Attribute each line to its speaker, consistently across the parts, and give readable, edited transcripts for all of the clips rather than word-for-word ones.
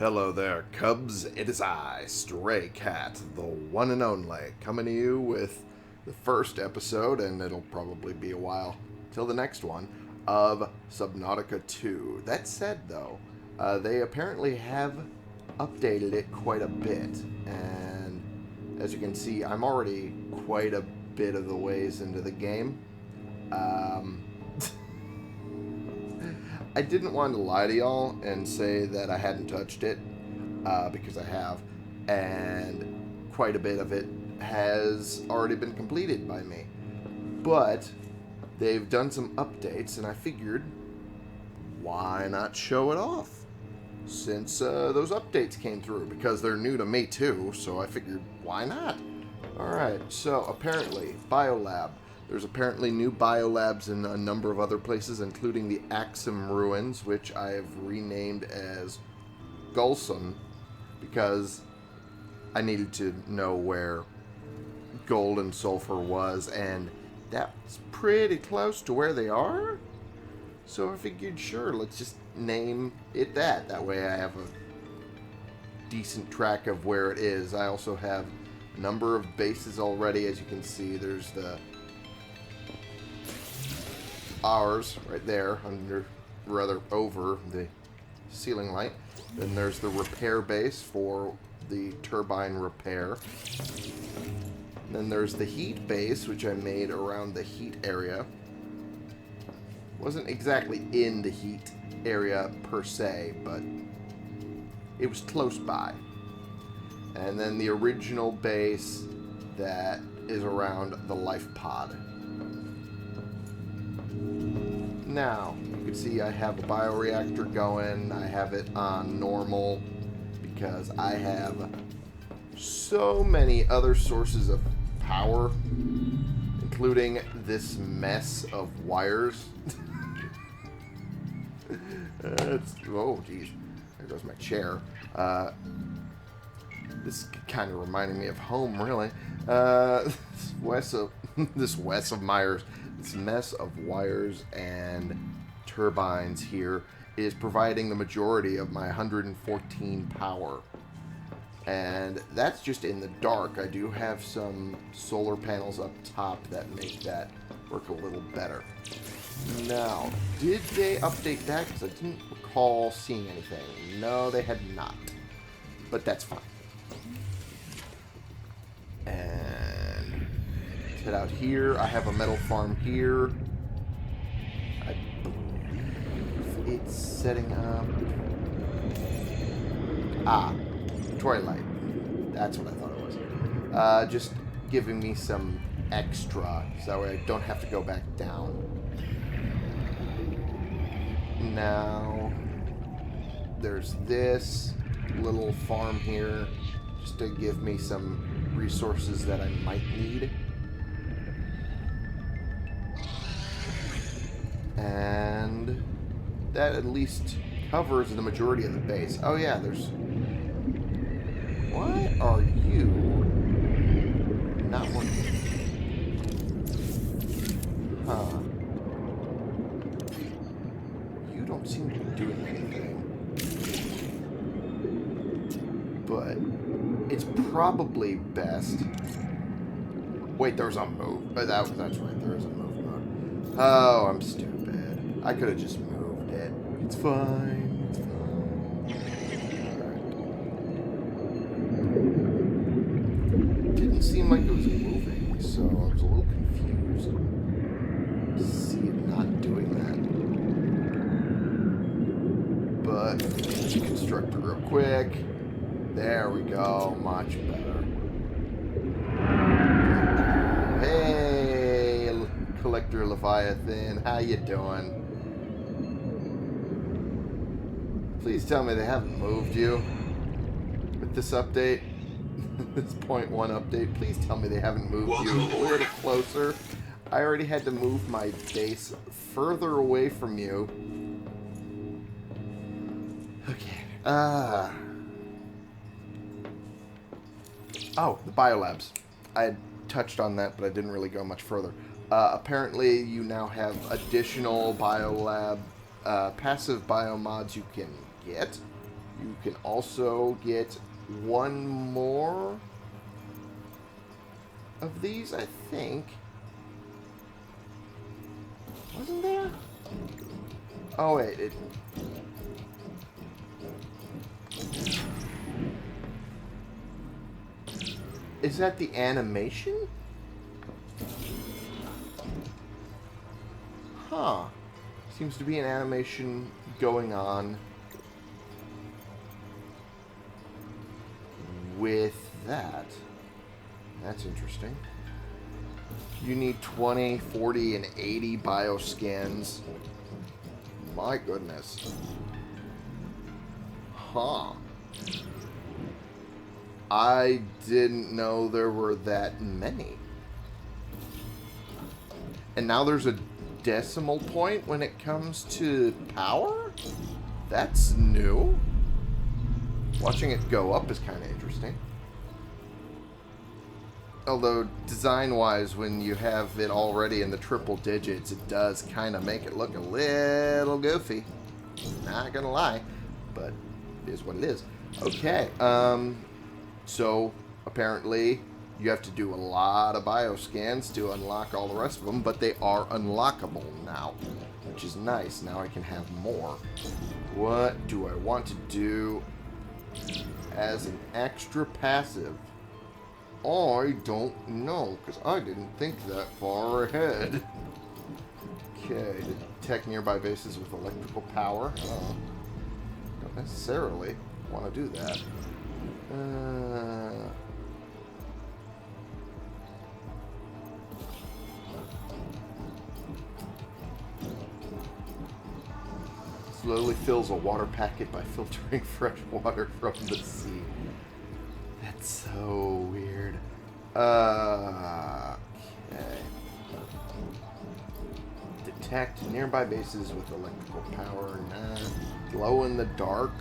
Speaker 1: Hello there, Cubs. It is I, Stray Cat, the one and only, coming to you with the first episode, and it'll probably be a while till the next one, of Subnautica 2. That said, though, they apparently have updated it quite a bit, and as you can see, I'm already quite a bit of the ways into the game. I didn't want to lie to y'all and say that I hadn't touched it, because I have, and quite a bit of it has already been completed by me. But they've done some updates, and I figured, why not show it off? Since those updates came through, because they're new to me too, so I figured, why not? Alright, so apparently, Biolab. There's apparently new biolabs in a number of other places, including the Axum Ruins, which I have renamed as Gulsum, because I needed to know where gold and sulfur was, and that's pretty close to where they are. So I figured, sure, let's just name it that. That way I have a decent track of where it is. I also have a number of bases already. As you can see, there's the ours right there over the ceiling light. Then there's the repair base for the turbine repair. And then there's the heat base, which I made around the heat area. Wasn't exactly in the heat area per se, but it was close by. And then the original base that is around the life pod. Now, you can see I have a bioreactor going. I have it on normal because I have so many other sources of power, including this mess of wires. Oh, geez. There goes my chair. This kind of reminded me of home, really. This mess of wires and turbines here is providing the majority of my 114 power. And that's just in the dark. I do have some solar panels up top that make that work a little better. Now, did they update that? Because I didn't recall seeing anything. No, they had not. But that's fine. And head out here. I have a metal farm here. I believe it's setting up. Twilight. That's what I thought it was. Just giving me some extra, so that way I don't have to go back down. Now, there's this little farm here, just to give me some resources that I might need. And that at least covers the majority of the base. Oh yeah, there's... Why are you not working? Huh. You don't seem to be doing anything. But it's probably best... Wait, there's a move. That's right, there is a move mode. Oh, I'm stupid. I could have just moved it. It's fine. It's fine. Alright. Didn't seem like it was moving, so I was a little confused to see it not doing that. But, deconstruct it real quick. There we go. Much better. Hey, Collector Leviathan. How you doing? Please tell me they haven't moved you with this update. This 0.1 update. Please tell me they haven't moved you a little closer. I already had to move my base further away from you. Okay. Oh, the biolabs. I had touched on that, but I didn't really go much further. Apparently, you now have additional biolab passive biomods you can get You can also get one more of these, I think. Wasn't there? Oh, wait. Is that the animation? Huh. Seems to be an animation going on with that. That's interesting. You need 20, 40, and 80 bioscans. My goodness. Huh. I didn't know there were that many. And now there's a decimal point when it comes to power? That's new. Watching it go up is kind of interesting. Although, design-wise, when you have it already in the triple digits, it does kind of make it look a little goofy. Not gonna lie. But it is what it is. Okay, so, apparently, you have to do a lot of bioscans to unlock all the rest of them, but they are unlockable now, which is nice. Now I can have more. What do I want to do as an extra passive? I don't know, because I didn't think that far ahead. Okay, detect nearby bases with electrical power. Oh, don't necessarily want to do that. Slowly fills a water packet by filtering fresh water from the sea. That's so weird. Okay. Detect nearby bases with electrical power. Nah. Glow in the dark.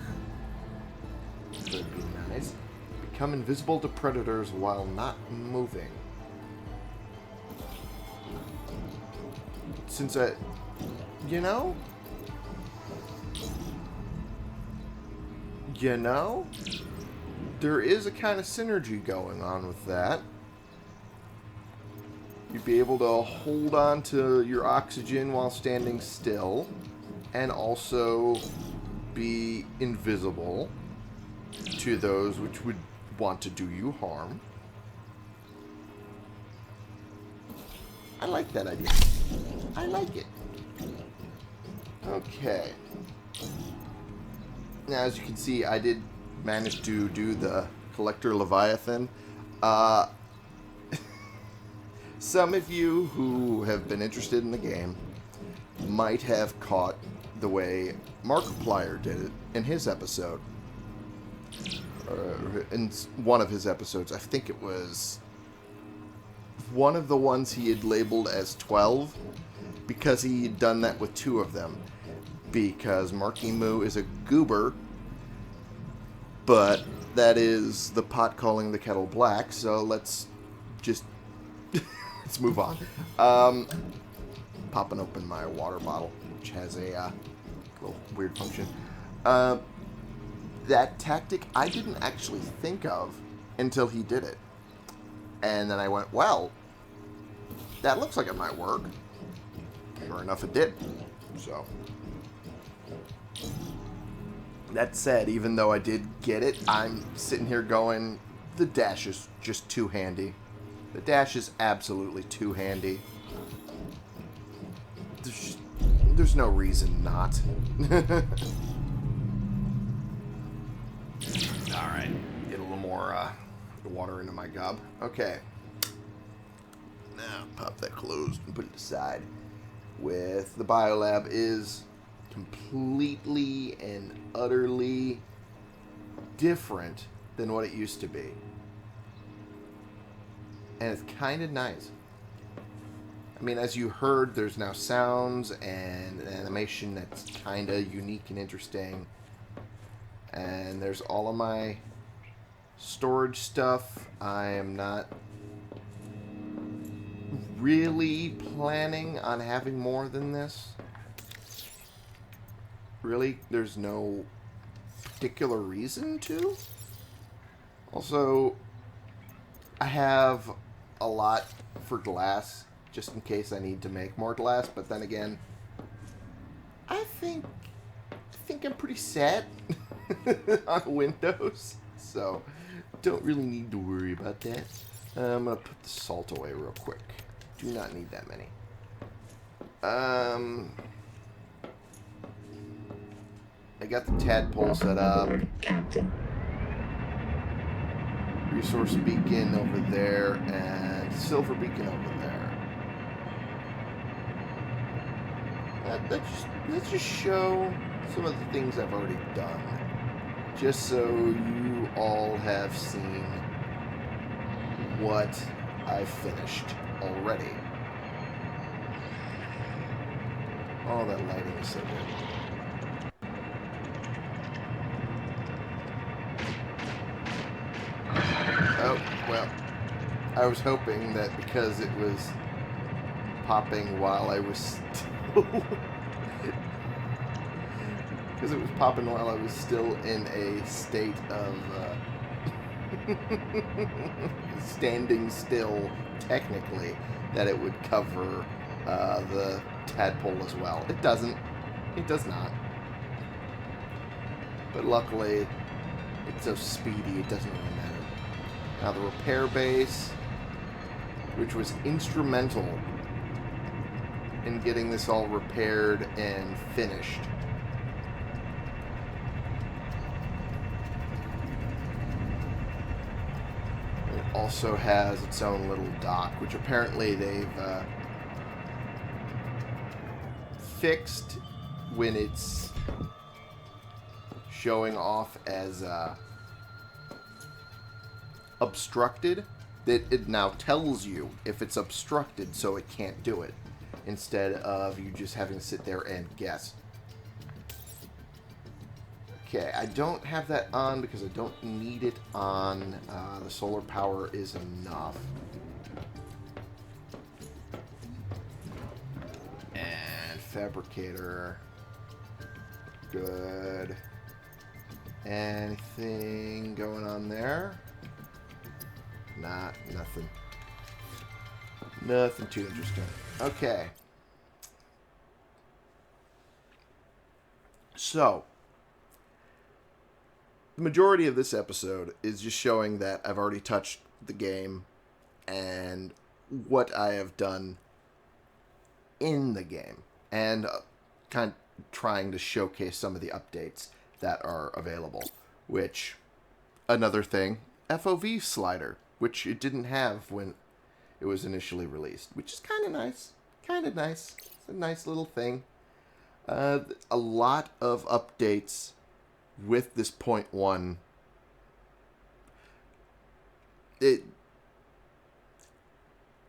Speaker 1: Could be nice. Become invisible to predators while not moving. Since I... You know? You know? There is a kind of synergy going on with that. You'd be able to hold on to your oxygen while standing still, and also be invisible to those which would want to do you harm. I like that idea. I like it. Okay. Now, as you can see, I did manage to do the Collector Leviathan. Some of you who have been interested in the game might have caught the way Markiplier did it in his episode. In one of his episodes. I think it was one of the ones he had labeled as 12, because he had done that with 2 of them. Because Marky Moo is a goober, but that is the pot calling the kettle black, so let's just let's move on. Popping open my water bottle, which has a little weird function. That tactic I didn't actually think of until he did it. And then I went, well, that looks like it might work. Sure enough, it did. So, that said, even though I did get it, I'm sitting here going, the dash is just too handy. The dash is absolutely too handy. There's no reason not. Alright, get a little more water into my gob. Okay. Now, pop that closed and put it aside. With the biolab is completely and utterly different than what it used to be. And it's kind of nice. I mean, as you heard, there's now sounds and animation that's kind of unique and interesting. And there's all of my storage stuff. I am not really planning on having more than this. Really, there's no particular reason to. Also, I have a lot for glass, just in case I need to make more glass, but then again, I think I'm pretty set on Windows, so don't really need to worry about that. I'm going to put the salt away real quick. Do not need that many. I got the tadpole set up.
Speaker 2: Captain.
Speaker 1: Resource beacon over there, and silver beacon over there. Let's just show some of the things I've already done, just so you all have seen what I've finished already. Oh, that lighting is so good. Oh, well, I was hoping that because it was popping while I was still... because it was popping while I was still in a state of standing still, technically, that it would cover the tadpole as well. It doesn't. It does not. But luckily, it's so speedy, it doesn't really matter. Now the repair base, which was instrumental in getting this all repaired and finished. It also has its own little dock, which apparently they've fixed when it's showing off as obstructed. It now tells you if it's obstructed, so it can't do it, instead of you just having to sit there and guess. Okay, I don't have that on because I don't need it on. The solar power is enough. And fabricator. Good. Anything going on there? Nothing. Nothing too interesting. Okay. So, the majority of this episode is just showing that I've already touched the game and what I have done in the game, and kind of trying to showcase some of the updates that are available. Which, another thing, FOV slider, which it didn't have when it was initially released, which is kind of nice. Kind of nice. It's a nice little thing. A lot of updates with this 0.1.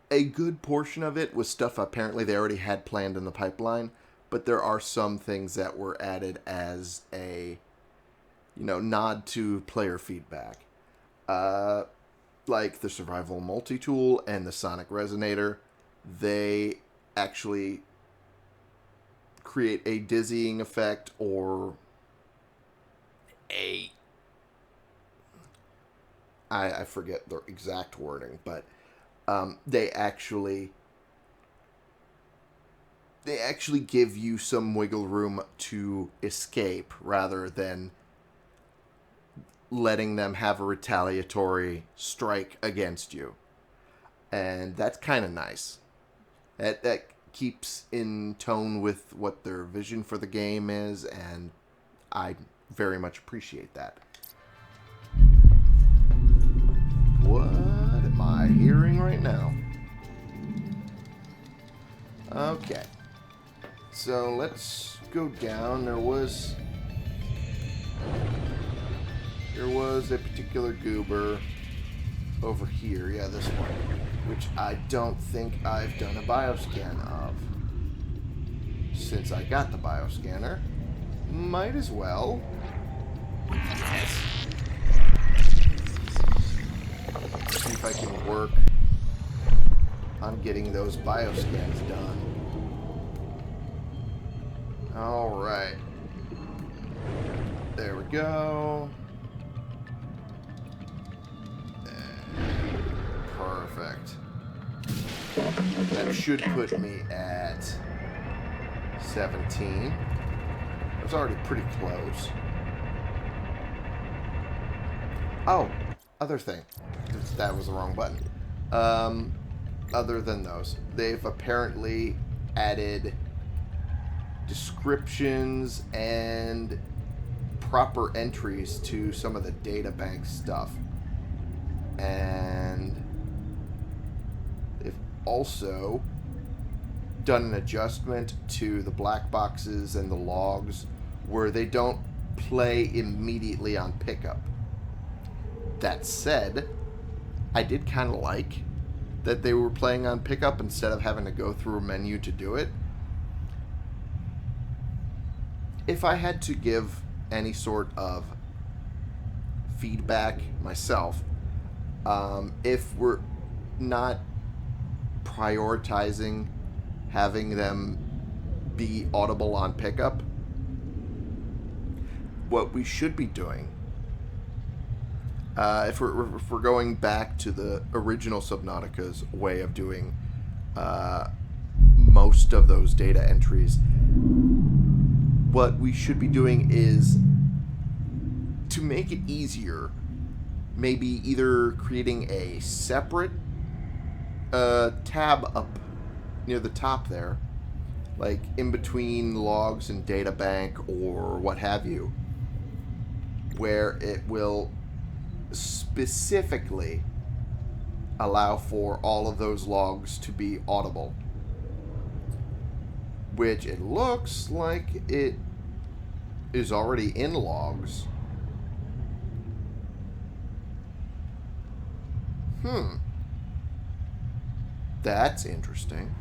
Speaker 1: A good portion of it was stuff apparently they already had planned in the pipeline, but there are some things that were added as a, nod to player feedback. Like the Survival Multi-Tool and the Sonic Resonator, they actually create a dizzying effect or I forget the exact wording, but they actually give you some wiggle room to escape rather than letting them have a retaliatory strike against you. And that's kind of nice. That keeps in tone with what their vision for the game is, and I very much appreciate that. What am I hearing right now? Okay. So let's go down. There was a particular goober over here. Yeah, this one. Which I don't think I've done a bioscan of. Since I got the bioscanner, might as well. Yes. See if I can work on getting those bioscans done. Alright. There we go. Perfect. That should put me at 17. I was already pretty close. Oh, other thing. That was the wrong button. Other than those, they've apparently added descriptions and proper entries to some of the data bank stuff. And they've also done an adjustment to the black boxes and the logs where they don't play immediately on pickup. That said, I did kind of like that they were playing on pickup instead of having to go through a menu to do it. If I had to give any sort of feedback myself, if we're not prioritizing having them be audible on pickup, what we should be doing, if we're going back to the original Subnautica's way of doing most of those data entries, what we should be doing is to make it easier, maybe either creating a separate tab up near the top there, like in between logs and data bank or what have you, where it will specifically allow for all of those logs to be audible, which it looks like it is already in logs. That's interesting.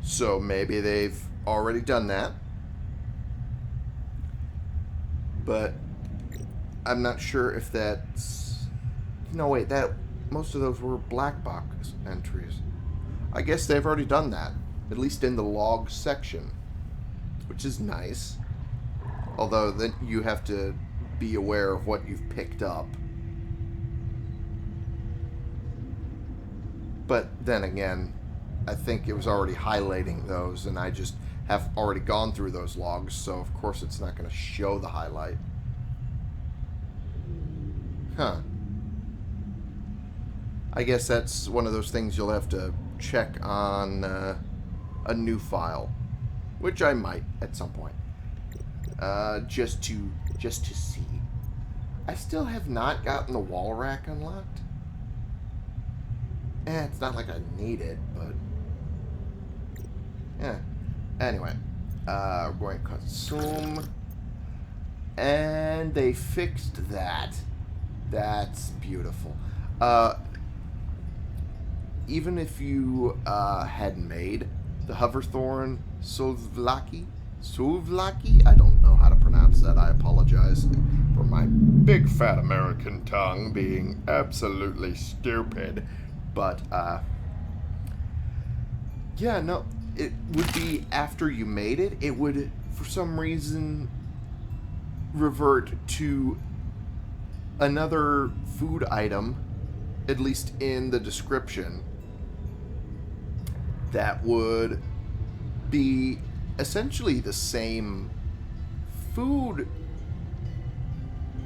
Speaker 1: So maybe they've already done that. But I'm not sure if that's... No, wait, that most of those were black box entries. I guess they've already done that, at least in the log section, which is nice. Although then you have to be aware of what you've picked up. But then again, I think it was already highlighting those, and I just have already gone through those logs, so of course it's not going to show the highlight. Huh. I guess that's one of those things you'll have to check on a new file, which I might at some point, just to see. I still have not gotten the wall rack unlocked. It's not like I need it, but yeah. Anyway, we're going to consume, and they fixed that. That's beautiful. Even if you had made the Hoverthorn Subnautica, I don't know how to pronounce that. I apologize for my big fat American tongue being absolutely stupid. But, yeah, no, it would be after you made it, it would, for some reason, revert to another food item, at least in the description, that would be essentially the same food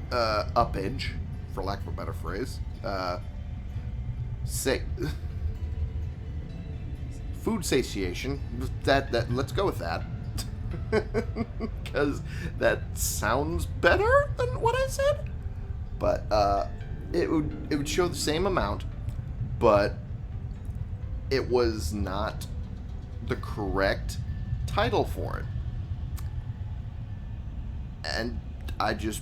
Speaker 1: uppage, for lack of a better phrase, food satiation. That let's go with that, because that sounds better than what I said. But it would show the same amount, but it was not the correct title for it, and I just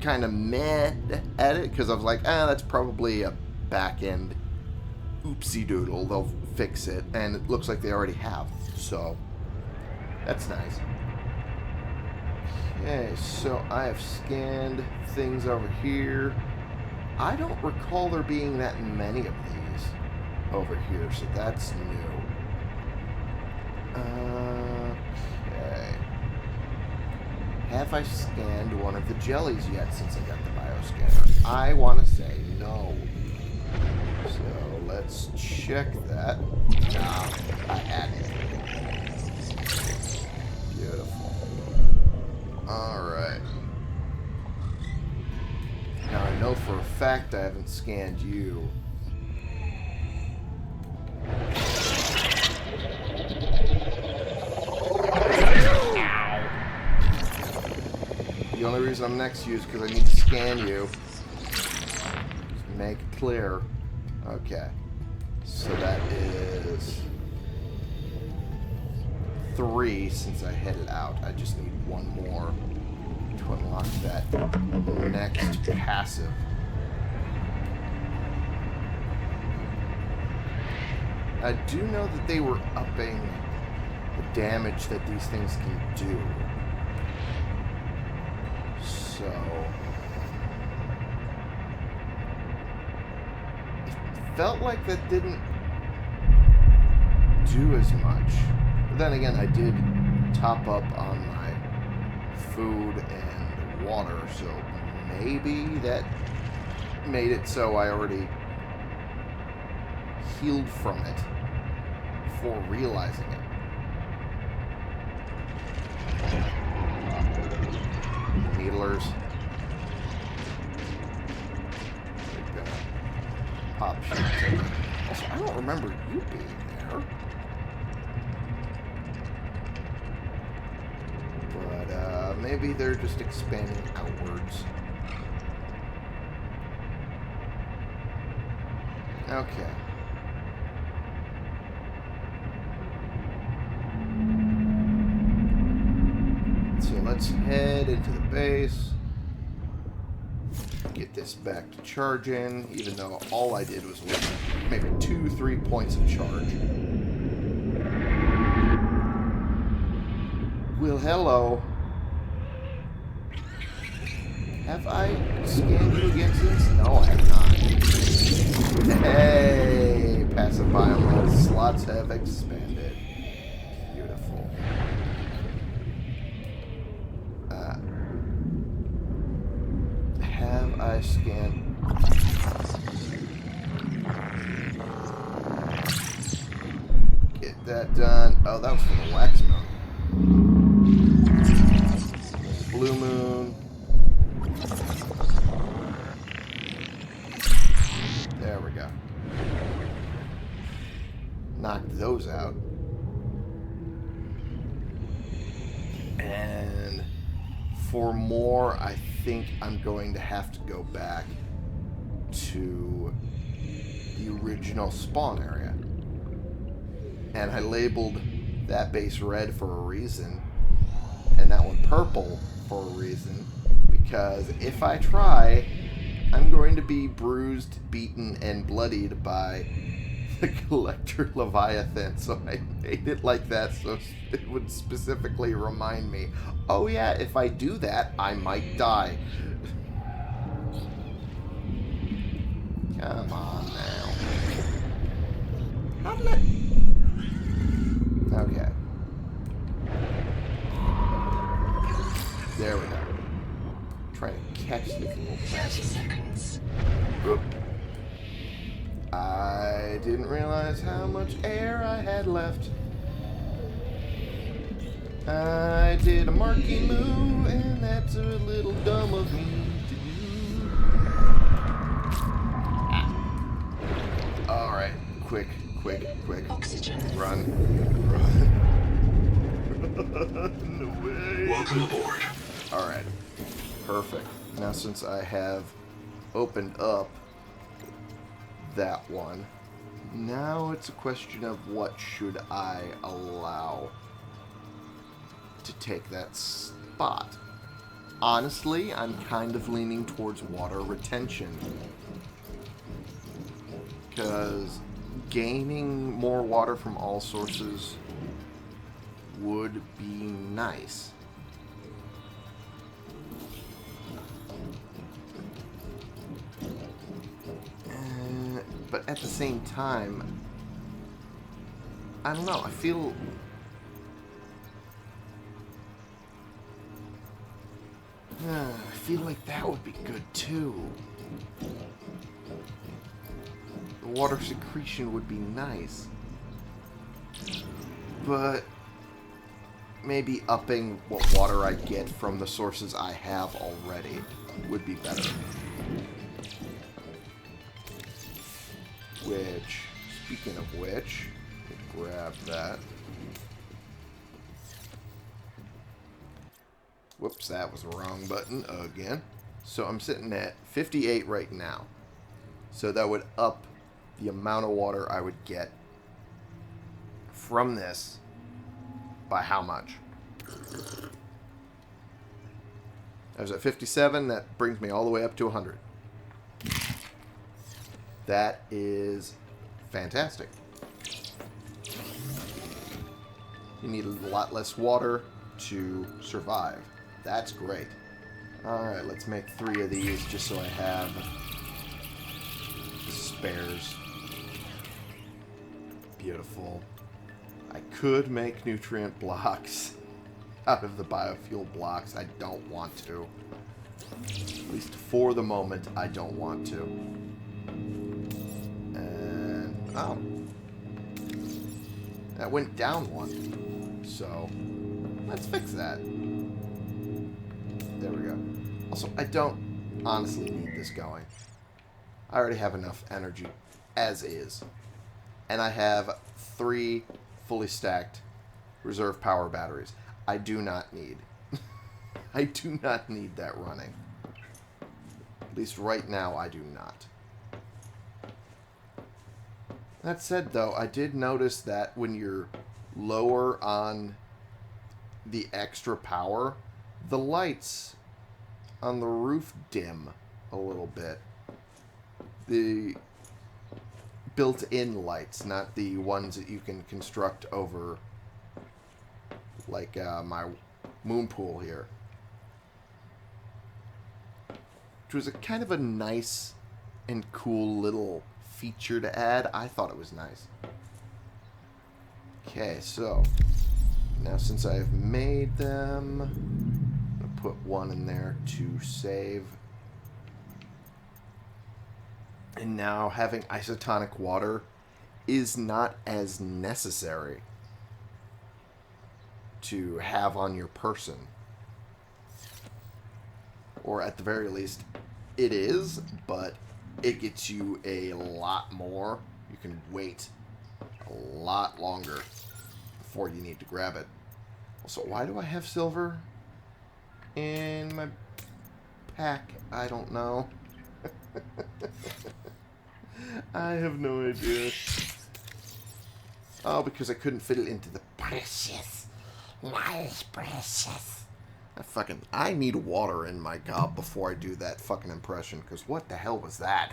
Speaker 1: kind of meh at it because I was like, that's probably a back-end oopsie doodle. They'll fix it, and it looks like they already have, so that's nice. Okay, so I have scanned things over here. I don't recall there being that many of these over here, so that's new. Have I scanned one of the jellies yet since I got the bioscanner? I want to say no. So let's check that. Nah, I hadn't. Beautiful. Alright. Now I know for a fact I haven't scanned you. The only reason I'm next to you is because I need to scan you. Just make it clear. Okay. So that is 3 since I headed out. I just need one more to unlock that next passive. I do know that they were upping the damage that these things can do. So it felt like that didn't do as much. But then again, I did top up on my food and water, so maybe that made it so I already healed from it before realizing it. Needlers. They're gonna pop shit to me. Also, I don't remember you being there. But maybe they're just expanding outwards. Okay. So let's head into the base. Get this back to charging, even though all I did was waste maybe 2-3 points of charge. Well, hello. Have I scanned you again since? No, I have not. Hey, passive biomass slots have expanded. Beautiful. Have I scanned? Get that done. Oh, that was for the wax moon. Blue moon. There we go. Knocked those out. And for more, I think I'm going to have to go back to the original spawn area. And I labeled that base red for a reason, and that one purple for a reason, because if I try, I'm going to be bruised, beaten, and bloodied by the Collector Leviathan, so I made it like that so it would specifically remind me, oh yeah, if I do that, I might die. Come on now. How did I... Okay. There we go. Trying to catch these little bastards. I didn't realize how much air I had left. I did a marky move, and that's a little dumb of me to do. Alright, quick.
Speaker 2: Oxygen.
Speaker 1: Run. No way.
Speaker 2: Welcome aboard.
Speaker 1: Alright, perfect. Now since I have opened up that one, now it's a question of what should I allow to take that spot. Honestly, I'm kind of leaning towards water retention, because gaining more water from all sources would be nice. But at the same time, I don't know, I feel I feel like that would be good too. The water secretion would be nice. But maybe upping what water I get from the sources I have already would be better. Which, speaking of which, let me grab that. Whoops, that was the wrong button again. So I'm sitting at 58 right now. So that would up the amount of water I would get from this by how much? I was at 57. That brings me all the way up to 100. That is fantastic. You need a lot less water to survive. That's great. Alright, let's make 3 of these just so I have spares. Beautiful. I could make nutrient blocks out of the biofuel blocks. I don't want to. At least for the moment, I don't want to. And, oh. That went down 1. So, let's fix that. There we go. Also, I don't honestly need this going. I already have enough energy as is. And I have 3 fully stacked reserve power batteries. I do not need. I do not need that running. At least right now, I do not. That said, though, I did notice that when you're lower on the extra power, the lights on the roof dim a little bit. The built-in lights, not the ones that you can construct over, like my moon pool here. Which was a kind of a nice and cool little feature to add. I thought it was nice. Okay, so now since I've made them, I'm going to put 1 in there to save. And now having isotonic water is not as necessary to have on your person. Or at the very least, it is, but it gets you a lot more. You can wait a lot longer before you need to grab it. Also, why do I have silver in my pack? I don't know. I have no idea. Oh, because I couldn't fit it into the precious. Nice precious. I need water in my gob before I do that fucking impression, because what the hell was that?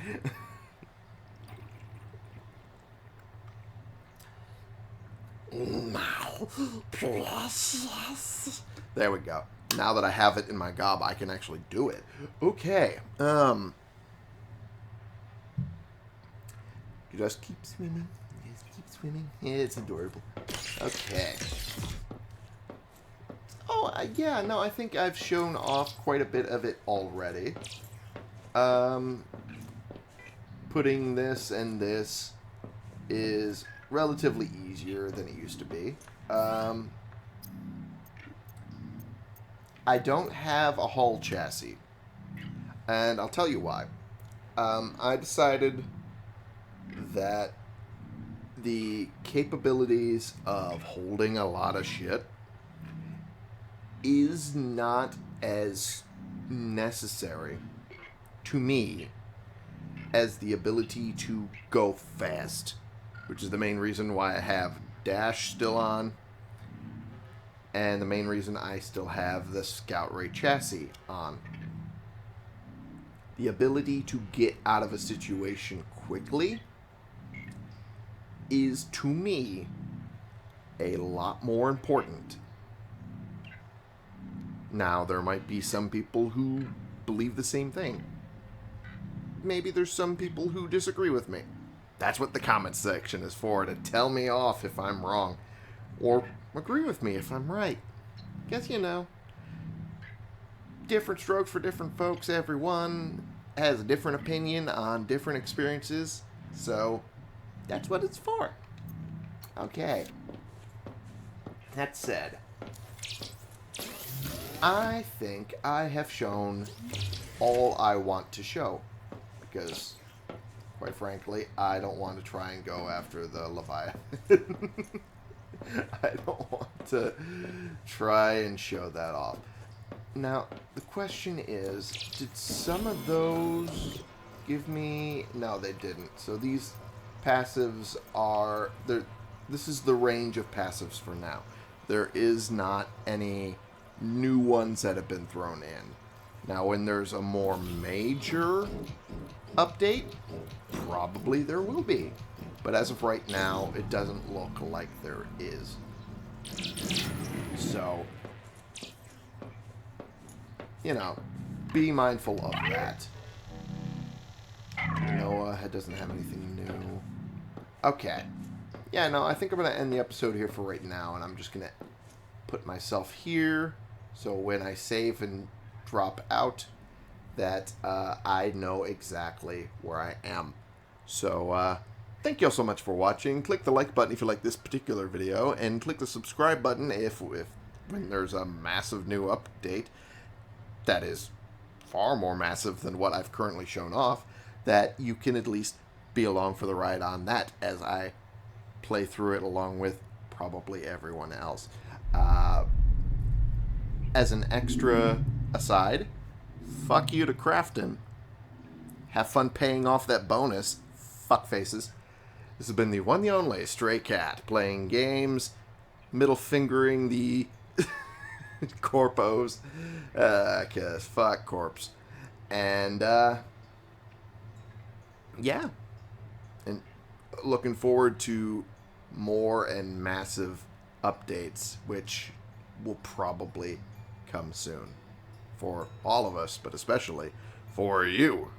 Speaker 1: Now, precious. There we go. Now that I have it in my gob, I can actually do it. Okay. You just keep swimming. You just keep swimming. Yeah, it's adorable. Okay. Oh, yeah, no, I think I've shown off quite a bit of it already. Putting this and this is relatively easier than it used to be. I don't have a hull chassis. And I'll tell you why. I decided that the capabilities of holding a lot of shit is not as necessary to me as the ability to go fast, which is the main reason why I have Dash still on, and the main reason I still have the Scout Ray chassis on. The ability to get out of a situation quickly is, to me, a lot more important. Now, there might be some people who believe the same thing. Maybe there's some people who disagree with me. That's what the comment section is for, to tell me off if I'm wrong. Or agree with me if I'm right. Guess you know. different strokes for different folks. Everyone has a different opinion on different experiences. So, that's what it's for. Okay. That said, I think I have shown all I want to show. Because, quite frankly, I don't want to try and go after the Leviathan. I don't want to try and show that off. Now, the question is, did some of those give me... No, they didn't. So these passives are... This is the range of passives for now. There is not any new ones that have been thrown in. Now, when there's a more major update, probably there will be. But as of right now, it doesn't look like there is. So, you know, be mindful of that. Noah doesn't have anything new. Okay. Yeah, no, I think I'm going to end the episode here for right now, and I'm just going to put myself here, so when I save and drop out, that I know exactly where I am. So, thank you all so much for watching. Click the like button if you like this particular video, and click the subscribe button if when there's a massive new update that is far more massive than what I've currently shown off, that you can at least be along for the ride on that as I play through it along with probably everyone else. As an extra aside, fuck you to Crafton. Have fun paying off that bonus, fuckfaces. This has been the one, the only Stray Cat, playing games, middle fingering the corpos, cause fuck corpse. And, yeah. And looking forward to more and massive updates, which will probably come soon. For all of us, but especially for you.